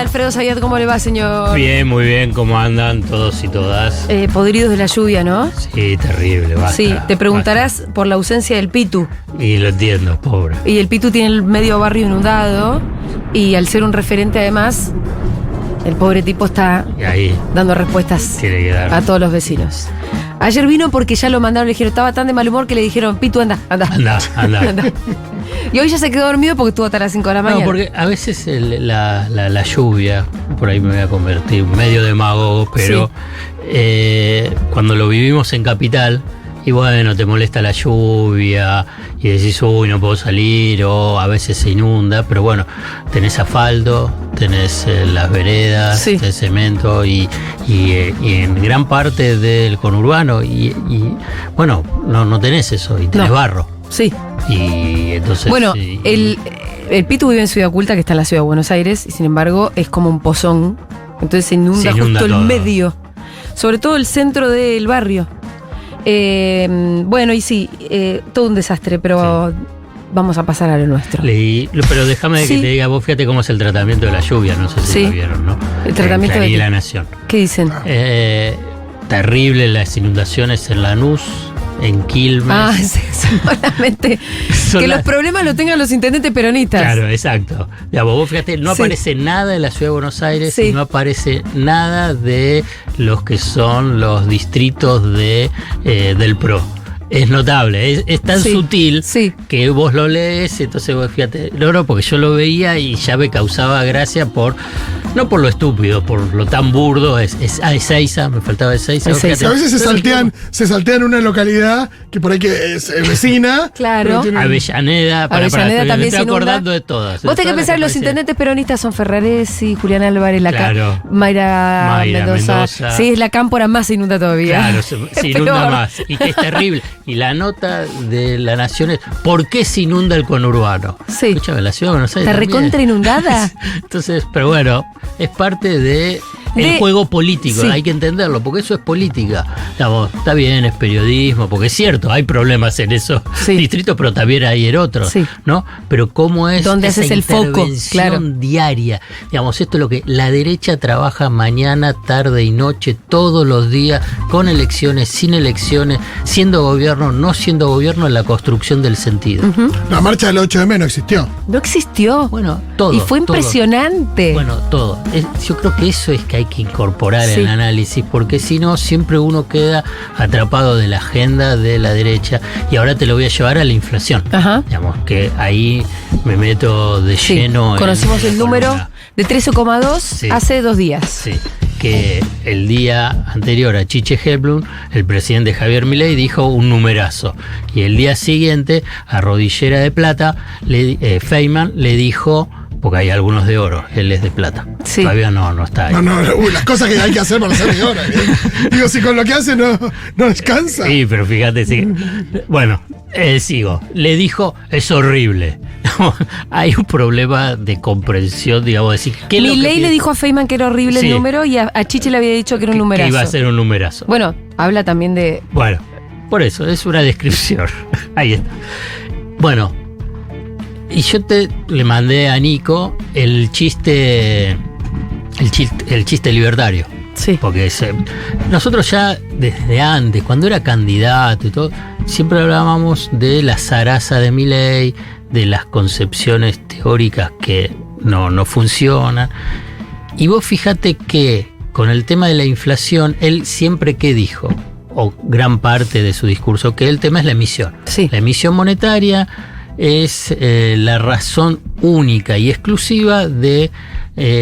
Alfredo Zayat, ¿cómo le va, señor? Bien, muy bien, ¿cómo andan todos y todas? Podridos de la lluvia, ¿no? Sí, terrible, basta. Sí, te preguntarás por la ausencia del Pitu. Y lo entiendo, pobre. Y el Pitu tiene el medio barrio inundado y al ser un referente además, el pobre tipo está Y ahí dando respuestas tiene que dar. a todos los vecinos. Ayer vino porque ya lo mandaron, le dijeron, estaba tan de mal humor que le dijeron, Pitu, anda. Anda. Anda. Y hoy ya se quedó dormido porque estuvo hasta las 5 de la mañana. No, porque a veces la lluvia, por ahí me voy a convertir medio demagogo, pero cuando lo vivimos en Capital, y bueno, te molesta la lluvia y decís, uy, no puedo salir, o a veces se inunda, pero bueno, tenés asfalto, tenés las veredas, Sí. tenés cemento y en gran parte del conurbano, y bueno, no tenés eso, y tenés No. barro. Sí. Y entonces. Bueno, y- el Pitu vive en Ciudad Oculta, que está en la ciudad de Buenos Aires, y sin embargo es como un pozón. Entonces se inunda Se inunda justo todo. el medio. Sobre todo el centro del barrio. Bueno, y sí, todo un desastre, pero vamos a pasar a lo nuestro. Pero déjame Sí. que te diga, vos fíjate cómo es el tratamiento de la lluvia, no sé si Sí. lo vieron, ¿no? El tratamiento En de Clarín y qué? La Nación. ¿Qué dicen? Terrible las inundaciones en Lanús, en Quilmes. Ah, sí, solamente Son que las- los problemas los tengan los intendentes peronistas. Claro, exacto. Digamos, vos fíjate, no Sí. aparece nada de la ciudad de Buenos Aires Sí. y no aparece nada de los que son los distritos del PRO. Es notable, es tan Sí, sutil sí. que vos lo lees, entonces vos fíjate, no, porque yo lo veía y ya me causaba gracia no por lo estúpido, por lo tan burdo, es Ezeiza, me faltaba Ezeiza. vos Ezeiza. fíjate. A veces se Pero saltean una localidad que por ahí que es vecina. Claro. pero tiene- Avellaneda, Avellaneda también me se estoy inunda. acordando de todas. Vos tenés que Todas pensar, las los aparecen. intendentes peronistas son Ferraresi, Julián Álvarez, Claro. Mayra Mayra Mendoza. Mendoza. Sí, es la cámpora más se inunda todavía. Claro, se Es inunda peor. más. Y que es terrible. Y la nota de La Nación es: ¿por qué se inunda el conurbano? Sí. Escúchame, la ciudad de Buenos Aires. ¿Está también. recontra inundada? Entonces, pero bueno, es parte de el De- juego político, sí. hay que entenderlo, porque eso es política. Digamos, está bien, es periodismo, porque es cierto, hay problemas en esos Sí. distritos, pero también hay en otros, Sí. ¿no? Pero cómo es ¿Dónde esa haces el foco? intervención Claro. diaria. Digamos, esto es lo que la derecha trabaja mañana, tarde y noche, todos los días, con elecciones, sin elecciones, siendo gobierno, no siendo gobierno, en la construcción del sentido. La marcha del 8M no existió. No existió. Bueno, todo. y fue todo. impresionante. Bueno, todo. Yo creo que eso es que hay que incorporar Sí. en el análisis, porque si no, siempre uno queda atrapado de la agenda de la derecha. Y ahora te lo voy a llevar a la inflación. Ajá. Digamos que ahí me meto de Sí. lleno. Conocimos en el número columna. de 13,2 Sí. hace 2 días. Sí, que el día anterior a Chiche Helblum, el presidente Javier Milei dijo un numerazo. Y el día siguiente, a Rodillera de Plata, Feynman le dijo, porque hay algunos de oro, él es de plata. Sí. Todavía no está ahí. Las cosas que hay que hacer para ser de ahora. Digo, si con lo que hace no descansa. Sí, pero fíjate, sí. Bueno, sigo. Le dijo, es horrible. Hay un problema de comprensión, digamos, decir, ¿qué es lo que Milei le piensa? dijo a Feynman que era horrible Sí. el número y a Chiche le había dicho que era un Que numerazo. iba a ser un numerazo. Bueno, habla también de... Bueno, por eso, es una descripción. Ahí está. Bueno, y yo le mandé a Nico el chiste libertario. Sí. Porque nosotros ya desde antes, cuando era candidato y todo, siempre hablábamos de la zaraza de Milei, de las concepciones teóricas que no funcionan. Y vos fíjate que con el tema de la inflación, él siempre que dijo, o gran parte de su discurso, que el tema es la emisión. Sí. La emisión monetaria es la razón única y exclusiva de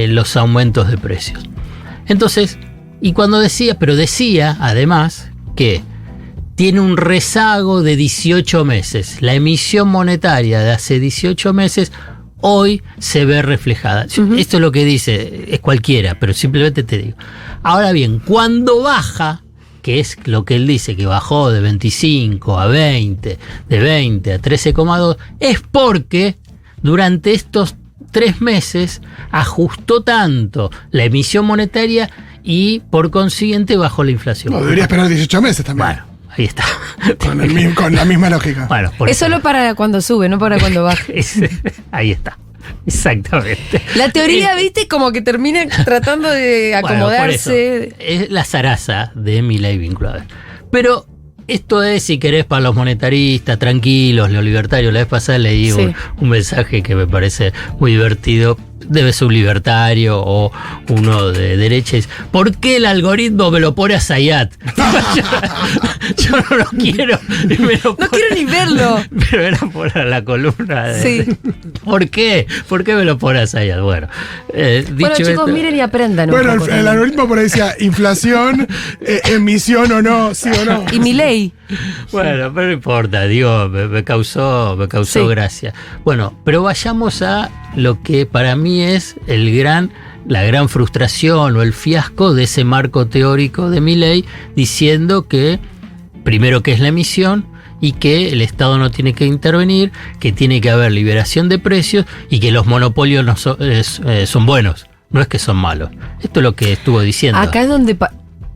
los aumentos de precios. Entonces, y cuando decía además que tiene un rezago de 18 meses. La emisión monetaria de hace 18 meses hoy se ve reflejada. Esto es lo que dice, es cualquiera, pero simplemente te digo. Ahora bien, cuando baja, que es lo que él dice, que bajó de 25 a 20, de 20 a 13,2, es porque durante estos 3 meses ajustó tanto la emisión monetaria y por consiguiente bajó la inflación. No, debería esperar 18 meses también. Bueno, ahí está. Con la misma lógica. Bueno, por Es eso. solo para cuando sube, no para cuando baja. Ahí está. Exactamente. La teoría, viste, como que termina tratando de Bueno, por acomodarse. eso, es la zaraza de Milei vinculada. Pero esto es, si querés, para los monetaristas, tranquilos, los libertarios. La vez pasada leí Sí. un mensaje que me parece muy divertido. Debe ser un libertario o uno de derecha. ¿Por qué el algoritmo me lo pone a Zayat? yo no lo quiero. No quiero ni verlo. Pero era por la columna. Sí. ¿Por qué? ¿Por qué me lo pone a Zayat? Bueno, Bueno, dicho chicos, esto, miren y aprendan. un Bueno, poco el también. algoritmo por ahí decía inflación, emisión o no, sí o no. Y Milei. Bueno, pero no importa, digo, me causó Sí. gracia. Bueno, pero vayamos a lo que para mí es la gran frustración o el fiasco de ese marco teórico de Milei, diciendo que, primero, que es la emisión y que el Estado no tiene que intervenir, que tiene que haber liberación de precios y que los monopolios no son buenos, no es que son malos. Esto es lo que estuvo diciendo. Acá es donde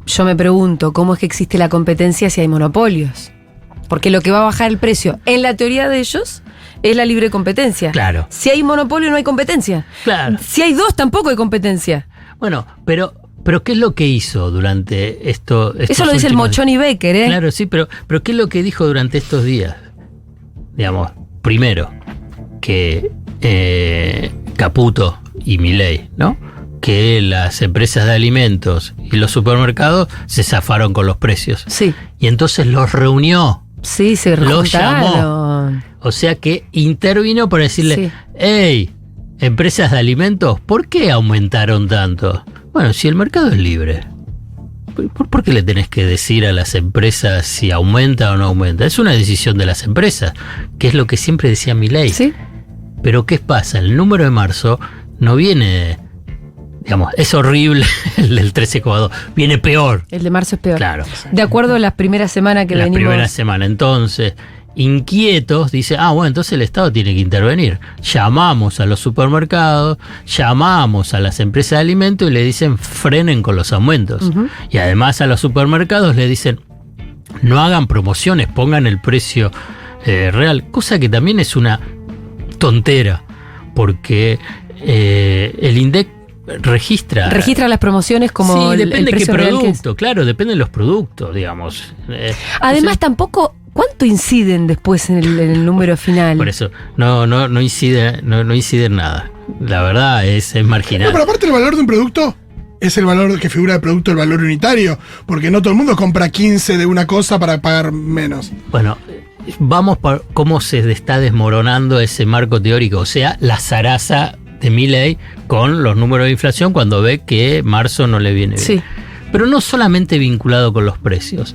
yo me pregunto cómo es que existe la competencia si hay monopolios. Porque lo que va a bajar el precio, en la teoría de ellos, es la libre competencia. Claro. Si hay monopolio no hay competencia. Claro. Si hay dos tampoco hay competencia. Bueno, pero ¿qué es lo que hizo durante estos Eso lo dice el últimos- Mochón y Becker, ¿eh? Claro, sí, pero ¿qué es lo que dijo durante estos días? Digamos, primero, que Caputo y Milei, ¿no? Que las empresas de alimentos y los supermercados se zafaron con los precios. Sí. Y entonces los reunió. Sí, se Lo juntaron. O sea que intervino para decirle, Sí. hey, empresas de alimentos, ¿por qué aumentaron tanto? Bueno, si el mercado es libre, ¿por qué le tenés que decir a las empresas si aumenta o no aumenta? Es una decisión de las empresas, que es lo que siempre decía Milei. Sí. Pero ¿qué pasa? El número de marzo no viene, digamos, es horrible el del 13,2, viene peor. El de marzo es peor. Claro. De acuerdo a las primeras semanas que La venimos. primera semana. Entonces, inquietos, dice, bueno, entonces el Estado tiene que intervenir. Llamamos a los supermercados, llamamos a las empresas de alimentos y le dicen frenen con los aumentos. Ujú. Y además a los supermercados le dicen, no hagan promociones, pongan el precio real. Cosa que también es una tontera, porque el INDEC registra Registra las promociones como sí, el depende de qué precio real que es. producto, claro, depende de los productos, digamos. Además, O sea, tampoco, ¿cuánto inciden después en el número final? por eso, no incide en nada. La verdad es marginal. No, pero aparte el valor de un producto es el valor que figura de producto, el valor unitario, porque no todo el mundo compra 15 de una cosa para pagar menos. Bueno, vamos por cómo se está desmoronando ese marco teórico, o sea, la zaraza de Milei con los números de inflación cuando ve que marzo no le viene bien. Sí. Pero no solamente vinculado con los precios,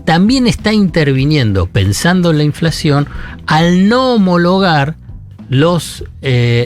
también está interviniendo, pensando en la inflación, al no homologar los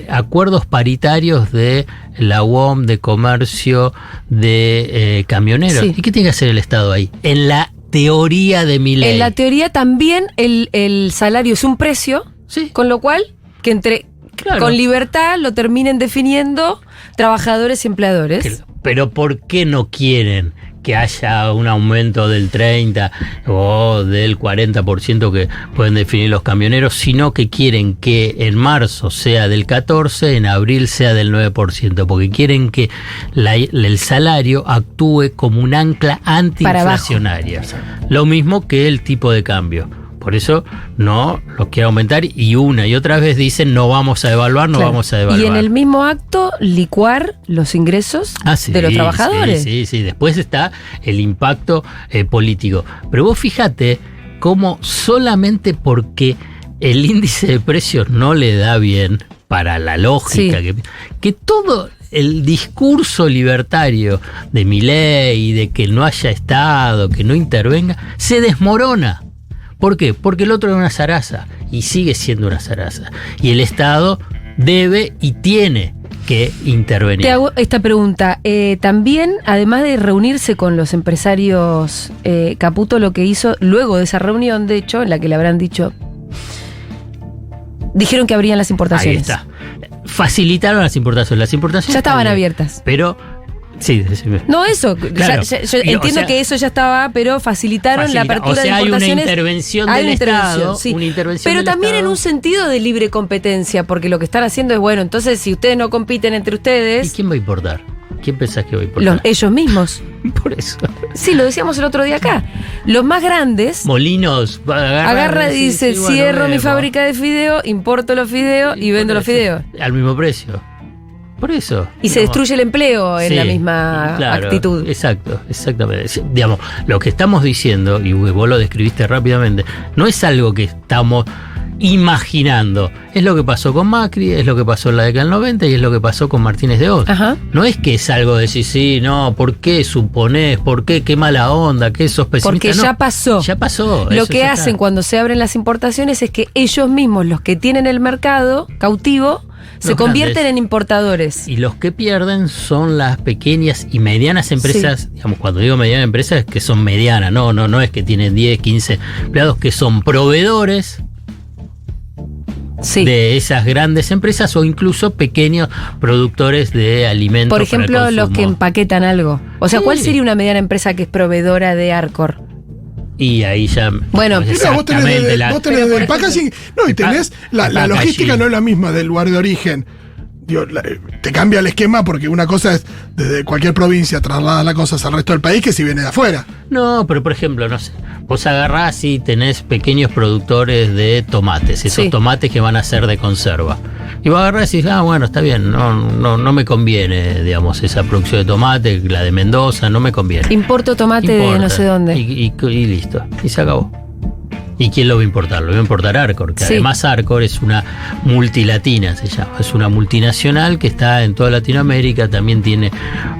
acuerdos paritarios de la UOM, de comercio, de camioneros. Sí. ¿Y qué tiene que hacer el Estado ahí? En la teoría de Milei. En la teoría también el salario es un precio, Sí. con lo cual que Claro. con libertad lo terminen definiendo trabajadores y empleadores. Pero ¿por qué no quieren que haya un aumento del 30 o del 40% que pueden definir los camioneros, sino que quieren que en marzo sea del 14, en abril sea del 9%, porque quieren que el salario actúe como un ancla antiinflacionaria. Lo mismo que el tipo de cambio. Por eso no lo quiere aumentar y una y otra vez dicen no vamos a devaluar, no Claro. vamos a devaluar. Y en el mismo acto licuar los ingresos Sí, de los trabajadores. Sí. Después está el impacto político. Pero vos fíjate cómo solamente porque el índice de precios no le da bien para la lógica, Sí. que todo el discurso libertario de Milei, de que no haya Estado, que no intervenga, se desmorona. ¿Por qué? Porque el otro era una zaraza y sigue siendo una zaraza. Y el Estado debe y tiene que intervenir. Te hago esta pregunta. También, además de reunirse con los empresarios, Caputo lo que hizo luego de esa reunión, de hecho, en la que le habrán dicho, dijeron que abrían las Ahí importaciones. está. Facilitaron las importaciones. Las importaciones Ya estaban están bien, abiertas. Pero Sí, decime. No, eso. Claro. Yo Y, entiendo o sea, que eso ya estaba, pero facilitaron la apertura o sea, de hay importaciones. una intervención Hay del una intervención, Estado. sí. Una intervención Pero del también Estado. en un sentido de libre competencia, porque lo que están haciendo es, bueno, entonces si ustedes no compiten entre ¿Y ustedes, quién va a importar? ¿Quién pensás que va a importar? ellos mismos. Por eso. Sí, lo decíamos el otro día acá. Los más grandes Molinos agarra y sí, dice, sí, bueno, cierro mi vemos. fábrica de fideo, importo los fideos y vendo los fideos. Al mismo precio. Por eso. Y se destruye el empleo en Sí, la misma claro, actitud. Exacto, exactamente. Digamos, lo que estamos diciendo, y vos lo describiste rápidamente, no es algo que estamos imaginando. Es lo que pasó con Macri, es lo que pasó en la década del 90 y es lo que pasó con Martínez de Oz. Ajá. No es que es algo de decir, sí, no, ¿por qué suponés? ¿Por qué? ¿Qué mala onda? ¿Qué sos pesimista? Porque No, ya pasó. Ya pasó. Lo eso que ya hacen está. cuando se abren las importaciones es que ellos mismos, los que tienen el mercado cautivo, se Los convierten grandes. en importadores. Y los que pierden son las pequeñas y medianas empresas, digamos, cuando digo medianas empresas es que son medianas, no es que tienen 10, 15 empleados, que son proveedores Sí. de esas grandes empresas o incluso pequeños productores de alimentos. Por ejemplo, para el los que consumo. empaquetan algo. O sea, Sí. ¿cuál sería una mediana empresa que es proveedora de Arcor? Y ahí ya. Bueno, Mira, vos tenés, exactamente la- vos tenés Pero, por del packaging. No, y el pa- tenés. La el packaging. logística no es la misma del lugar de origen. Digo, te cambia el esquema porque una cosa es desde cualquier provincia trasladar las cosas al resto del país que si viene de afuera. No, pero por ejemplo, no sé, vos agarrás y tenés pequeños productores de tomates, esos Sí. tomates que van a ser de conserva. Y vos agarrás y decís, bueno, está bien, no me conviene, digamos, esa producción de tomate, la de Mendoza, no me conviene. Importo tomate de Importa. no sé dónde. Y listo, y se acabó. ¿Y quién lo va a importar? Lo va a importar Arcor, que Sí. además Arcor es una multilatina, se llama. Es una multinacional que está en toda Latinoamérica, también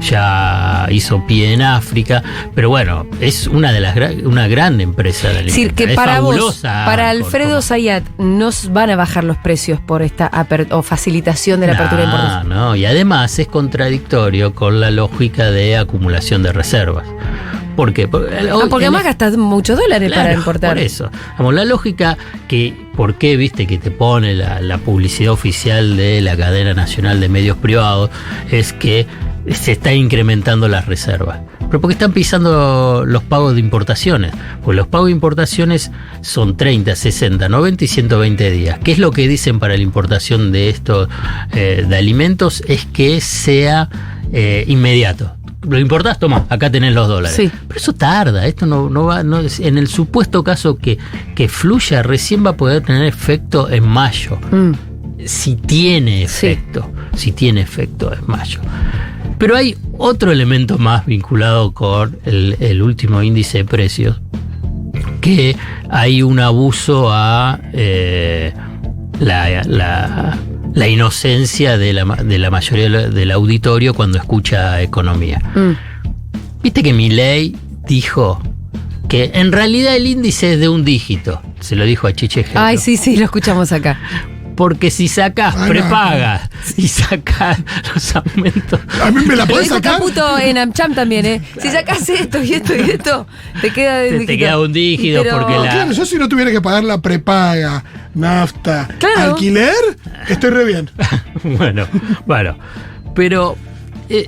ya hizo pie en África, pero bueno, es una de las una gran empresa de Es decir, alimentos. que Es para vos, fabulosa para Arcor, Alfredo como- Zayat, no van a bajar los precios por esta o facilitación de la apertura de importación. No, y además es contradictorio con la lógica de acumulación de reservas. ¿Por qué? Porque Además gastas muchos dólares para Claro, importar. Por eso. Vamos, la lógica que, ¿por qué viste que te pone la publicidad oficial de la cadena nacional de medios privados? Es que se está incrementando las reservas. Pero porque están pisando los pagos de importaciones. Pues los pagos de importaciones son 30, 60, 90 y 120 días. ¿Qué es lo que dicen para la importación de estos de alimentos? Es que sea inmediato. Lo importás, toma, acá tenés los dólares. Sí. Pero eso tarda, esto no va, en el supuesto caso que fluya, recién va a poder tener efecto en mayo. Si tiene efecto, en mayo. Pero hay otro elemento más vinculado con el último índice de precios, que hay un abuso a la inocencia de la mayoría del auditorio cuando escucha economía. Viste que Milei dijo que en realidad el índice es de un dígito. Se lo dijo a Chiche Genro. Ay, sí, lo escuchamos acá. Porque si sacás prepagas y sacás los aumentos. A mí me la Lo podés dijo sacar. Caputo en AmCham también, ¿eh? Si sacás esto y esto y esto, te queda de un Te dígito. queda un dígito Pero- porque No, la- claro, yo si no tuviera que pagar la prepaga, nafta, Claro. alquiler, estoy re bien. bueno. Pero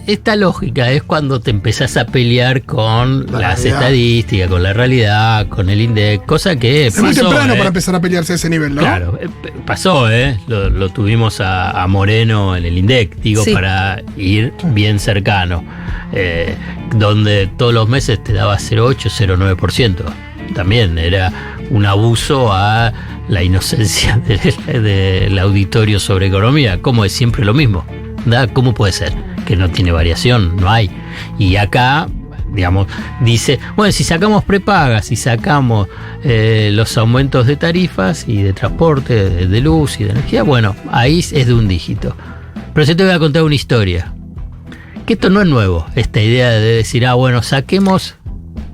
esta lógica es cuando te empezás a pelear con La las realidad. estadísticas, con la realidad, con el INDEC, cosa que Es muy pasó, temprano para empezar a pelearse a ese nivel, ¿no? Claro, pasó, lo tuvimos a Moreno en el INDEC, digo, Sí. para ir bien cercano, donde todos los meses te daba 0,8, 0,9%. También era un abuso a la inocencia del auditorio sobre economía, como es siempre lo mismo. ¿Cómo puede ser? Que no tiene variación, no hay. Y acá, digamos, dice, bueno, si sacamos prepagas, si sacamos los aumentos de tarifas y de transporte, de luz y de energía, bueno, ahí es de un dígito. Pero yo te voy a contar una historia. Que esto no es nuevo, esta idea de decir, bueno, saquemos...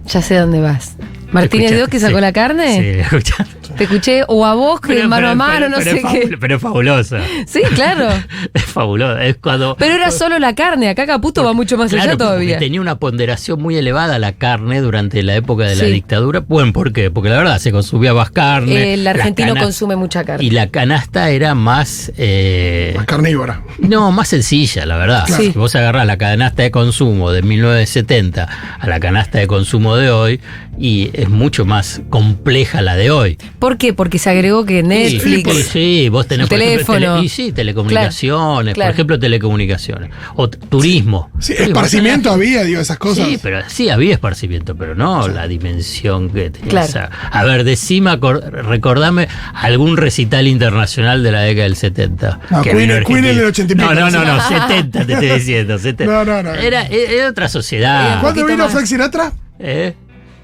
Ya sé dónde vas. ¿Martínez de Oz que sacó Sí. la carne? Sí, escuchá. Te escuché o a vos que mano a mano, no sé qué. Pero es fabulosa. Sí, claro. Es fabulosa. Es cuando. Pero era solo la carne, acá Caputo va mucho más allá todavía. Porque tenía una ponderación muy elevada la carne durante la época de la Sí. dictadura. Bueno, ¿por qué? Porque la verdad se consumía más carne. El argentino la consume mucha carne. Y la canasta era más. Más carnívora. No, más sencilla, la verdad. Claro. Sí. Si vos agarrás la canasta de consumo de 1970 a la canasta de consumo de hoy, y es mucho más compleja la de hoy. ¿Por qué? Porque se agregó que Netflix. Sí, vos tenés por ejemplo, teléfono. telecomunicaciones, Claro. por ejemplo, telecomunicaciones. O turismo. Sí, Turismo. esparcimiento había, digo, esas cosas. Sí, pero sí había esparcimiento, pero no la dimensión que tenía. Claro. Esa. A ver, recordame algún recital internacional de la década del 70. No, que Queen- vino Queen en el 80 y pico. No, 70 te estoy diciendo. 70. No. Era otra sociedad. ¿Cuándo poquito vino más. Frank Sinatra?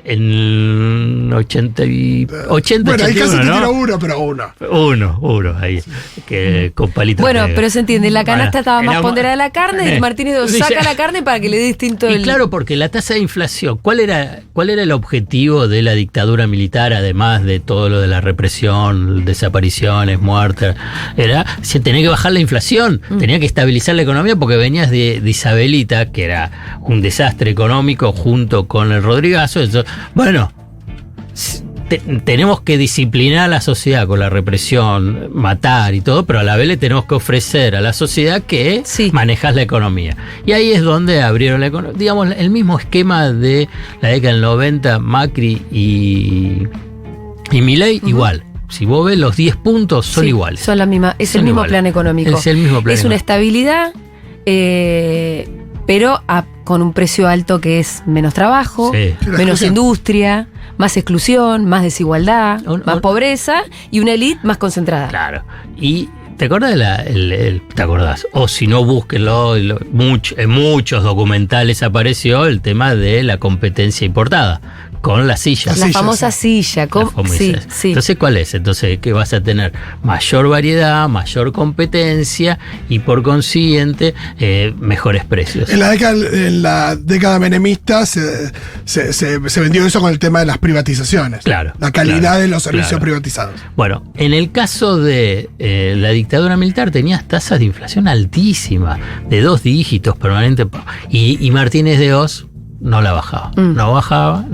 En 80 y 80, Bueno, ahí 81, casi te ¿no? tiro uno, pero uno. Uno, ahí, que con palitos. Bueno, pero se entiende, la canasta Bueno, estaba más era- ponderada la carne y Martínez Dice- saca la carne para que le dé distinto Y el... claro, porque la tasa de inflación, ¿cuál era el objetivo de la dictadura militar, además de todo lo de la represión, desapariciones, muertes? Era, tenía que bajar la inflación, tenía que estabilizar la economía porque venías de Isabelita, que era un desastre económico junto con el Rodrigazo. Entonces, bueno, tenemos que disciplinar a la sociedad con la represión, matar y todo, pero a la vez le tenemos que ofrecer a la sociedad que Sí. manejas la economía. Y ahí es donde abrieron la economía. Digamos, el mismo esquema de la década del 90, Macri y Milei, igual. Si vos ves, los 10 puntos son Sí, iguales. Son la misma, es Son el mismo iguales. plan económico. Es el mismo plan Es una económico. estabilidad, pero con un precio alto que es menos trabajo, Sí. Sí, la menos exclusión. industria, más exclusión, más desigualdad, Un- más pobreza y una élite más concentrada. Claro. Y ¿te acordás te acordás? O si no, búsquenlo. En muchos documentales apareció el tema de la competencia importada con las sillas. La silla, famosa silla. La famosa Sí, silla. sí. Entonces, ¿cuál es? Entonces, que vas a tener mayor variedad, mayor competencia y por consiguiente mejores precios. En la década menemista se vendió eso con el tema de las privatizaciones. Claro, La calidad claro, de los servicios claro. privatizados. Bueno, en el caso de la dictadura militar tenías tasas de inflación altísimas, de 2 dígitos permanentes, y Martínez de Oz no la bajaba. No bajaba.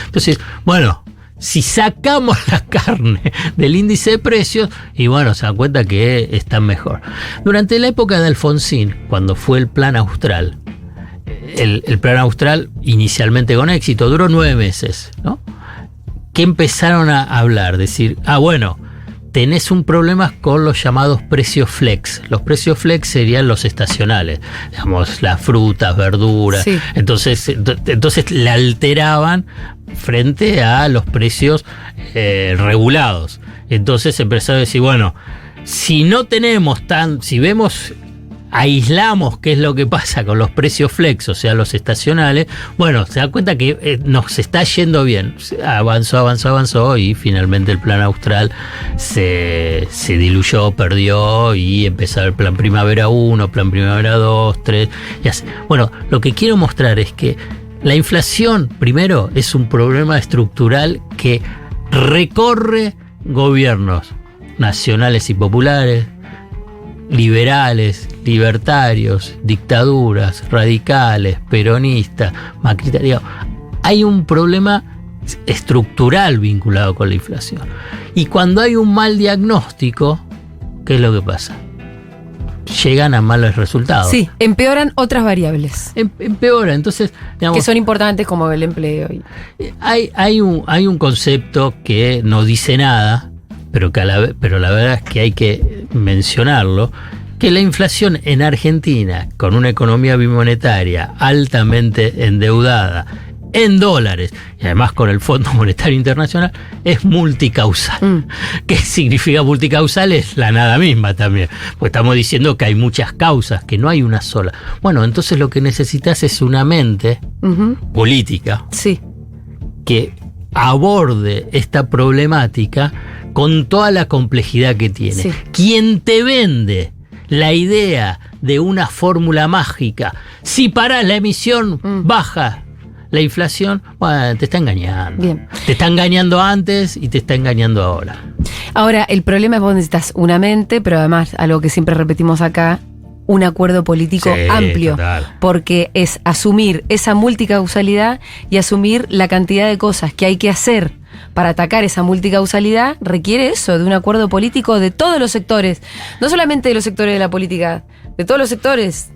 Entonces, bueno, si sacamos la carne del índice de precios, y bueno, se dan cuenta que están mejor. Durante la época de Alfonsín, cuando fue el plan Austral, el plan Austral, inicialmente con éxito, duró 9 meses, ¿no? Que empezaron a hablar, decir, bueno, tenés un problema con los llamados precios flex. Los precios flex serían los estacionales, digamos, las frutas, verduras. Sí. Entonces le alteraban frente a los precios regulados. Entonces empezaron a decir, bueno, si aislamos qué es lo que pasa con los precios flex, o sea, los estacionales, bueno, se da cuenta que nos está yendo bien. Avanzó y finalmente el plan Austral se diluyó, perdió y empezó el plan Primavera 1, plan Primavera 2, 3 y así. Bueno, lo que quiero mostrar es que la inflación, primero, es un problema estructural que recorre gobiernos nacionales y populares, liberales, libertarios, dictaduras, radicales, peronistas, macritarios. Hay un problema estructural vinculado con la inflación. Y cuando hay un mal diagnóstico, ¿qué es lo que pasa? Llegan a malos resultados. Sí, empeoran otras variables Empeora. Entonces, digamos, que son importantes como el empleo. hay un concepto que no dice nada, pero la verdad es que hay que mencionarlo, que la inflación en Argentina, con una economía bimonetaria altamente endeudada en dólares y además con el Fondo Monetario Internacional, es multicausal. ¿Qué significa multicausal? Es la nada misma también, pues estamos diciendo que hay muchas causas, que no hay una sola. Bueno, entonces lo que necesitas es una mente política Sí. que aborde esta problemática con toda la complejidad que tiene. Sí. Quien te vende la idea de una fórmula mágica, si parás la emisión, baja la inflación, bueno, te está engañando. Bien. Te está engañando antes y te está engañando ahora. Ahora, el problema es vos necesitas una mente, pero además, algo que siempre repetimos acá, un acuerdo político Sí, amplio. total. Porque es asumir esa multicausalidad y asumir la cantidad de cosas que hay que hacer para atacar esa multicausalidad, requiere eso, de un acuerdo político de todos los sectores. No solamente de los sectores de la política, de todos los sectores.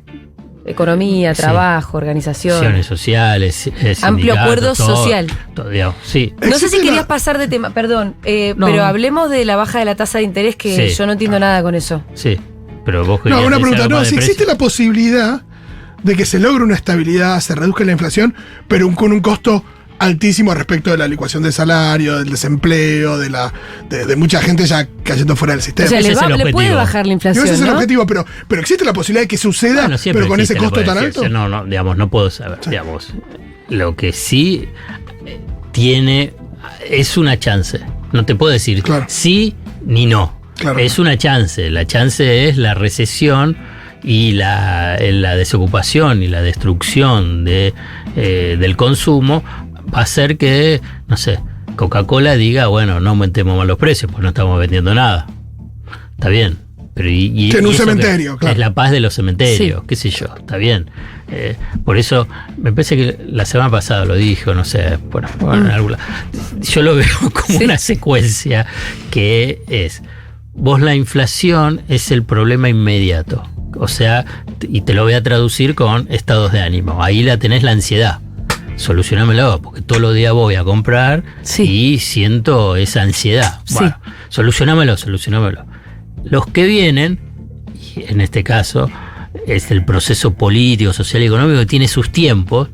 Economía, Sí. trabajo, organización. Acciones sociales, Amplio sindicatos, acuerdo todo, social. todo, digamos, sí. No sé si Existe querías la- pasar de tema, perdón, No. pero hablemos de la baja de la tasa de interés, que Sí. yo no entiendo nada con eso. Sí, pero vos No, querías una decir pregunta. algo No, más si de existe precio. la posibilidad de que se logre una estabilidad, se reduzca la inflación, pero con un costo altísimo respecto de la licuación de salario, del desempleo, de mucha gente ya cayendo fuera del sistema. O sea, Ese le, es el le puede objetivo. bajar la No, inflación, ese es el ¿no? objetivo, pero existe la posibilidad de que suceda, Bueno, siempre pero con ese existe, costo lo tan puede alto. decir. No, digamos, no puedo saber. Sí. Digamos, lo que sí tiene es una chance. No te puedo decir Claro. sí ni no. Claro. Es una chance. La chance es la recesión y la desocupación y la destrucción del consumo va a hacer que, no sé, Coca-Cola diga, bueno, no aumentemos más los precios, pues no estamos vendiendo nada. Está bien. Pero Que en un eso cementerio, claro. Es la paz de los cementerios, qué sé yo, está bien. Por eso, me parece que la semana pasada lo dijo, no sé, bueno, en algún lado. Yo lo veo como Sí. una secuencia que es, vos la inflación es el problema inmediato. O sea, y te lo voy a traducir con estados de ánimo. Ahí la tenés la ansiedad. Solucionámelo, porque todos los días voy a comprar Sí. y siento esa ansiedad. Sí. Bueno, solucionámelo. Los que vienen, y en este caso, es el proceso político, social y económico que tiene sus tiempos,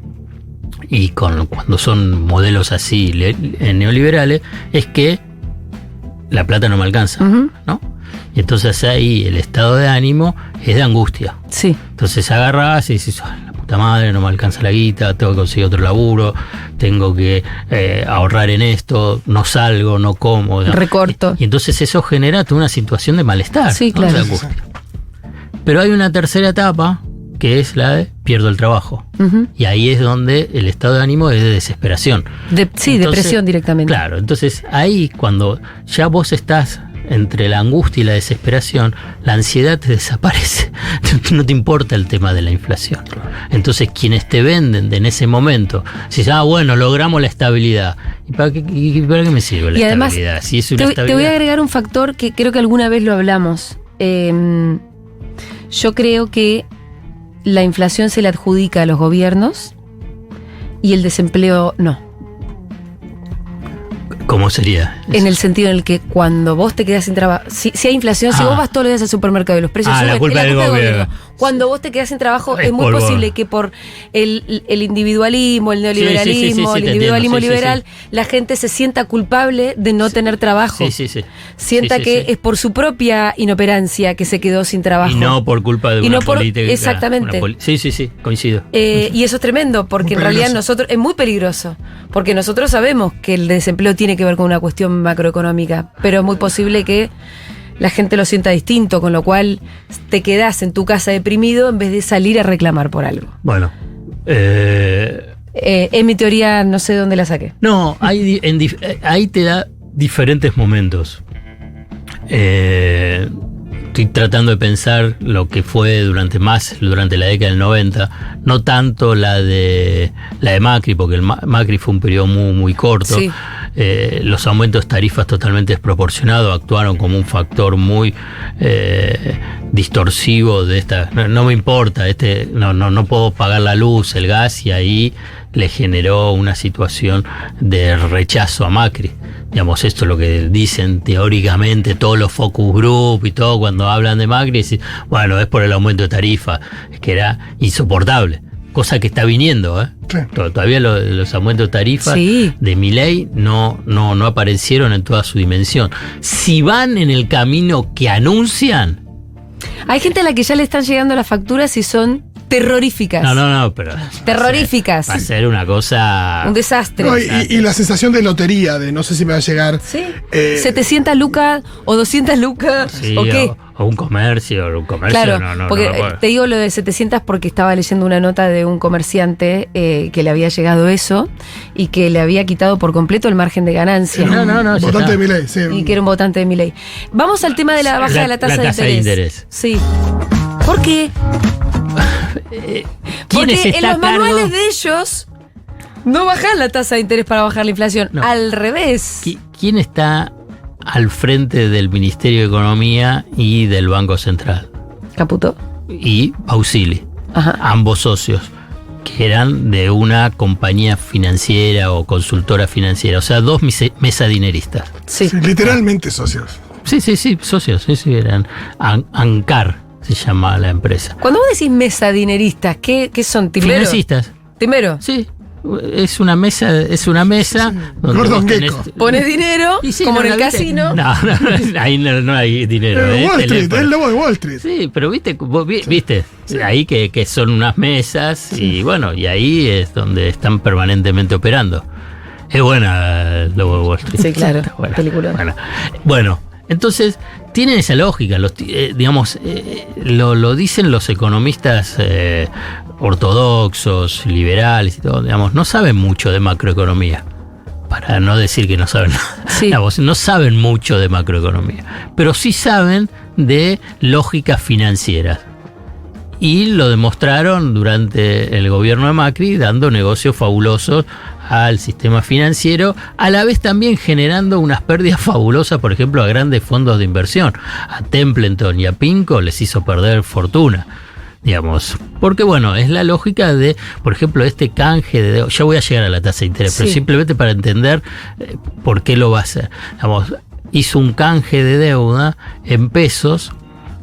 y cuando son modelos así neoliberales, es que la plata no me alcanza, Ujú. ¿no? Y entonces ahí el estado de ánimo es de angustia. Sí. Entonces agarrás y dices, "Ay, la puta madre, no me alcanza la guita, tengo que conseguir otro laburo, tengo que ahorrar en esto, no salgo, no como". ¿no? Recorto. Y entonces eso genera toda una situación de malestar. Sí, ¿no? claro. De angustia. Pero hay una tercera etapa, que es la de pierdo el trabajo. Ujú. Y ahí es donde el estado de ánimo es de desesperación. Sí, Entonces, depresión directamente. Claro, entonces ahí cuando ya vos estás entre la angustia y la desesperación, la ansiedad te desaparece. No te importa el tema de la inflación. Entonces quienes te venden en ese momento, si bueno, logramos la estabilidad. ¿Y para qué me sirve la Y además, estabilidad? Si es una te voy a estabilidad. agregar un factor que creo que alguna vez lo hablamos. Yo creo que la inflación se le adjudica a los gobiernos y el desempleo no. ¿Cómo sería? En el sentido en el que cuando vos te quedás sin trabajo, si hay inflación, si Ah. vos vas todos los días al supermercado y los precios Ah, la suben, culpa es del gobierno. Cuando vos te quedás sin trabajo, Es es muy por vos. posible que por el individualismo, el neoliberalismo, sí, el te individualismo entiendo, sí, liberal, la gente se sienta culpable de no tener trabajo. Sí. Sienta Sí, que sí. es por su propia inoperancia que se quedó sin trabajo. Y no por culpa de Y una no por- política. exactamente. Sí, coincido. Y eso es tremendo, porque Muy en realidad peligroso. nosotros, es muy peligroso, porque nosotros sabemos que el desempleo tiene que ver con una cuestión macroeconómica, pero es muy posible que la gente lo sienta distinto, con lo cual te quedás en tu casa deprimido en vez de salir a reclamar por algo. Bueno. Es mi teoría, no sé de dónde la saqué. No, ahí te da diferentes momentos. Estoy tratando de pensar lo que fue durante la década del 90, no tanto la de Macri, porque Macri fue un periodo muy corto. Sí. Los aumentos de tarifas totalmente desproporcionados actuaron como un factor muy distorsivo de esta. No me importa, no puedo pagar la luz, el gas, y ahí le generó una situación de rechazo a Macri. Digamos, esto es lo que dicen teóricamente todos los focus group y todo cuando hablan de Macri, dicen, bueno, es por el aumento de tarifa, es que era insoportable. Cosa que está viniendo, ¿eh? Sí. Todavía los aumentos de tarifas Sí. de Milei no aparecieron en toda su dimensión. Si van en el camino que anuncian, Hay gente a la que ya le están llegando las facturas y son terroríficas. No, pero... Terroríficas. Va a ser una cosa... Un desastre. No, y la sensación de lotería, de no sé si me va a llegar. Sí. 700 lucas o 200 lucas Sí, o qué. O un comercio, Claro, no, porque no puedo. te digo lo de 700 porque estaba leyendo una nota de un comerciante que le había llegado eso y que le había quitado por completo el margen de ganancia. No, ya Votante está. de Milei, sí. Y que era un votante de Milei. Vamos al tema de la baja de la tasa de interés. Sí. ¿Por qué? Porque en los manuales de ellos no bajan la tasa de interés para bajar la inflación. No. Al revés. ¿Quién está al frente del Ministerio de Economía y del Banco Central? Caputo. Y Pausili, Ajá. ambos socios, que eran de una compañía financiera o consultora financiera, o sea, dos mesadineristas. Sí. Sí, literalmente socios. Sí, socios, sí, eran Ancar, se llama la empresa. Cuando vos decís mesadineristas, ¿qué son? ¿Timeros? Financistas, ¿Timero? sí. Es una mesa donde Gordon vos tenés- Gekko. Pones dinero, Y sí, como no, en el ¿viste? casino. No, ahí no hay dinero. Wall Street, teléfono. el lobo de Wall Street. Sí, pero viste ahí que son unas mesas y bueno, y ahí es donde están permanentemente operando. Es buena Lobo de Wall Street. Sí, claro, Está buena. película. Bueno, entonces tienen esa lógica, lo dicen los economistas ortodoxos, liberales y todo, digamos, no saben mucho de macroeconomía. Para no decir que no saben nada. Sí. Digamos, no saben mucho de macroeconomía, pero sí saben de lógicas financieras. Y lo demostraron durante el gobierno de Macri, dando negocios fabulosos al sistema financiero, a la vez también generando unas pérdidas fabulosas, por ejemplo, a grandes fondos de inversión. A Templeton y a Pinco les hizo perder fortuna. Digamos, porque bueno, es la lógica de, por ejemplo, este canje de deuda. Ya voy a llegar a la tasa de interés, pero Sí. simplemente para entender por qué lo va a hacer. Digamos, hizo un canje de deuda en pesos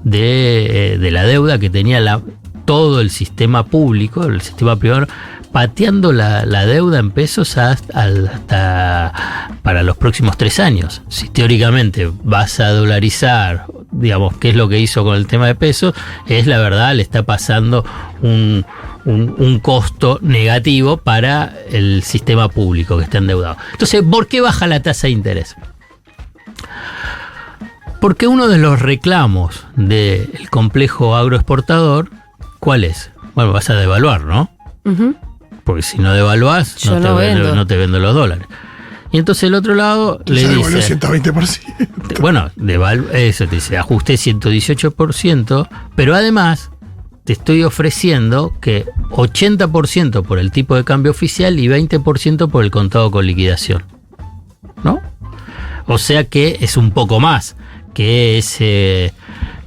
de la deuda que tenía todo el sistema público, el sistema privado, pateando la deuda en pesos hasta para los próximos 3 años. Si teóricamente vas a dolarizar, digamos, qué es lo que hizo con el tema de pesos, es la verdad, le está pasando un costo negativo para el sistema público que está endeudado. Entonces, ¿por qué baja la tasa de interés? Porque uno de los reclamos del complejo agroexportador, ¿cuál es? Bueno, vas a devaluar, ¿no? Ujú. Porque si no devaluás, Yo no vendo. no te vendo los dólares. Y entonces el otro lado le Se devolvió dice, 120%. bueno, eso te dice, ajusté 118%, pero además te estoy ofreciendo que 80% por el tipo de cambio oficial y 20% por el contado con liquidación. ¿No? O sea que es un poco más que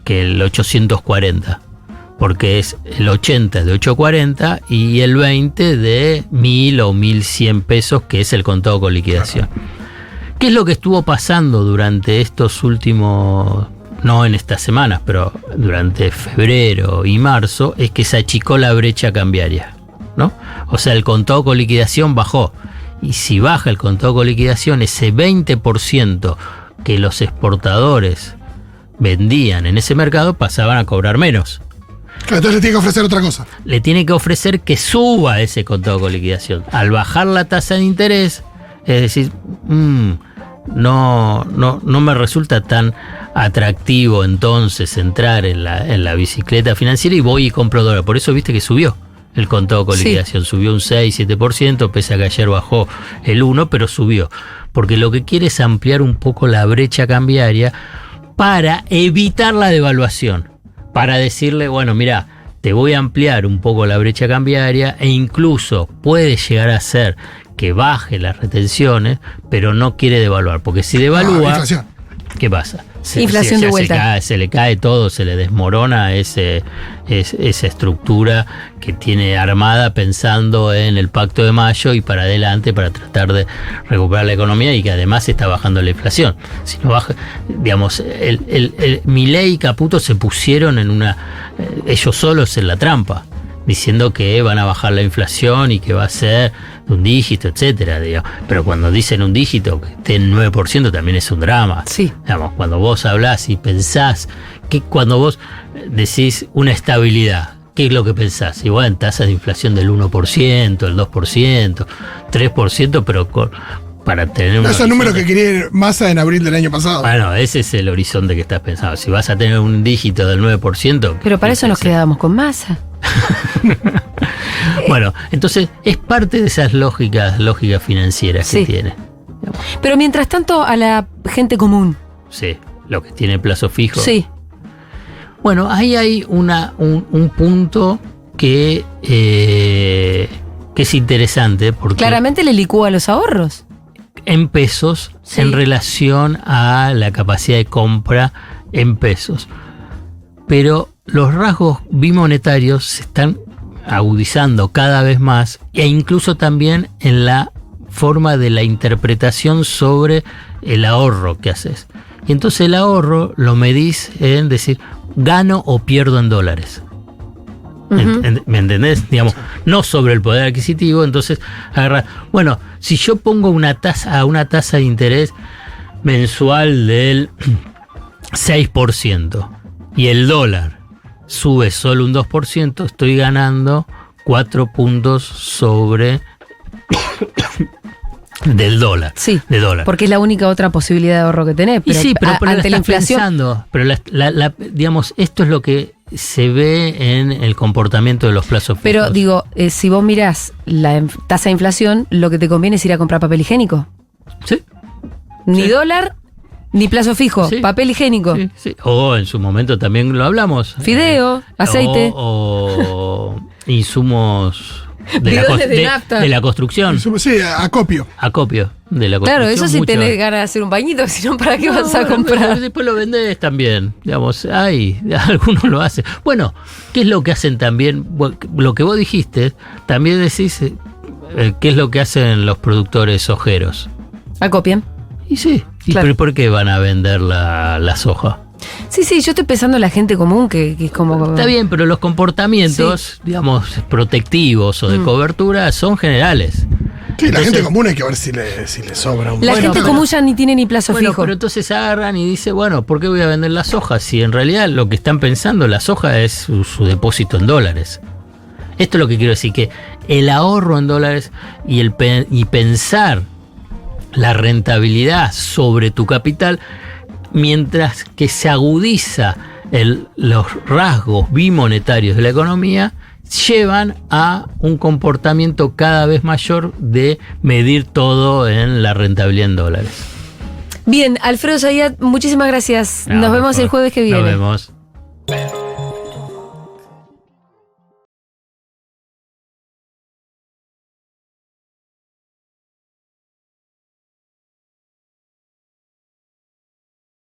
el 840. Porque es el 80 de 840 y el 20 de 1.000 o 1.100 pesos, que es el contado con liquidación. ¿Qué es lo que estuvo pasando durante estos últimos, no en estas semanas, pero durante febrero y marzo? Es que se achicó la brecha cambiaria, ¿no? O sea, el contado con liquidación bajó. Y si baja el contado con liquidación, ese 20% que los exportadores vendían en ese mercado pasaban a cobrar menos. Claro, entonces le tiene que ofrecer otra cosa. Le tiene que ofrecer que suba ese contado con liquidación. Al bajar la tasa de interés, es decir, no me resulta tan atractivo entonces entrar en la bicicleta financiera y voy y compro dólar. Por eso viste que subió el contado con Sí. liquidación. Subió un 6-7%, pese a que ayer bajó el 1%, pero subió. Porque lo que quiere es ampliar un poco la brecha cambiaria para evitar la devaluación. Para decirle, bueno, mira, te voy a ampliar un poco la brecha cambiaria e incluso puede llegar a ser que baje las retenciones, pero no quiere devaluar, porque si devalúa, Inflación. ¿qué pasa? Inflación de vuelta. Se le cae todo, se le desmorona esa estructura que tiene armada pensando en el Pacto de Mayo y para adelante para tratar de recuperar la economía y que además está bajando la inflación. Si no baja, digamos, Milei y Caputo se pusieron ellos solos en la trampa, diciendo que van a bajar la inflación y que va a ser de un dígito, etcétera, digamos. Pero cuando dicen un dígito, que esté en 9% también es un drama. Sí. Digamos, cuando vos hablás y pensás que cuando vos decís una estabilidad, ¿qué es lo que pensás? Igual en tasas de inflación del 1%, el 2%, 3%, pero para tener un esos números que quería Massa en abril del año pasado. Bueno, ese es el horizonte que estás pensando. Si vas a tener un dígito del 9%... Pero para eso nos quedábamos con Massa. Bueno, entonces es parte de esas lógicas financieras que tiene. Pero mientras tanto, a la gente común. Sí, lo que tiene plazo fijo. Sí. Bueno, ahí hay un punto que es interesante porque... Claramente le licúa los ahorros. En pesos, Sí. en relación a la capacidad de compra en pesos. Pero los rasgos bimonetarios se están agudizando cada vez más e incluso también en la forma de la interpretación sobre el ahorro que haces. Y entonces el ahorro lo medís en decir, gano o pierdo en dólares. ¿Me entendés? Digamos, no sobre el poder adquisitivo, entonces agarrar. Bueno, si yo pongo una tasa de interés mensual del 6% y el dólar sube solo un 2%, estoy ganando 4 puntos sobre del dólar. Sí, de dólar. porque es la única otra posibilidad de ahorro que tenés. Pero, pero ante la inflación... Pensando, pero digamos, esto es lo que se ve en el comportamiento de los plazos fijos. Pero digo, si vos mirás la tasa de inflación, lo que te conviene es ir a comprar papel higiénico. Sí. Ni Sí. dólar, ni plazo fijo, Sí. papel higiénico. Sí, sí. O en su momento también lo hablamos. Fideo, aceite. O insumos Bidones de nafta. de la construcción. Sí, acopio. Acopio de la construcción. Claro, eso sí mucho. tenés ganas de hacer un bañito, si no, ¿para qué vas a Bueno, comprar? pero después lo vendés también. Digamos, algunos lo hacen. Bueno, ¿qué es lo que hacen también? Lo que vos dijiste, también decís qué es lo que hacen los productores sojeros. Acopian. Y sí. Claro. ¿Y por qué van a vender la soja? Sí, yo estoy pensando en la gente común que es como... Está bien, pero los comportamientos, digamos, protectivos o de cobertura son generales. Sí, la Entonces- gente común hay que ver si le sobra un La Bueno, gente pero- común ya ni tiene ni plazo Bueno, fijo. pero entonces agarran y dicen, bueno, ¿por qué voy a vender la soja? Si en realidad lo que están pensando, la soja es su depósito en dólares. Esto es lo que quiero decir, que el ahorro en dólares y pensar la rentabilidad sobre tu capital, mientras que se agudiza los rasgos bimonetarios de la economía, llevan a un comportamiento cada vez mayor de medir todo en la rentabilidad en dólares. Bien, Alfredo Zayat, muchísimas gracias. No, Nos por vemos el favor. jueves que viene. Nos vemos.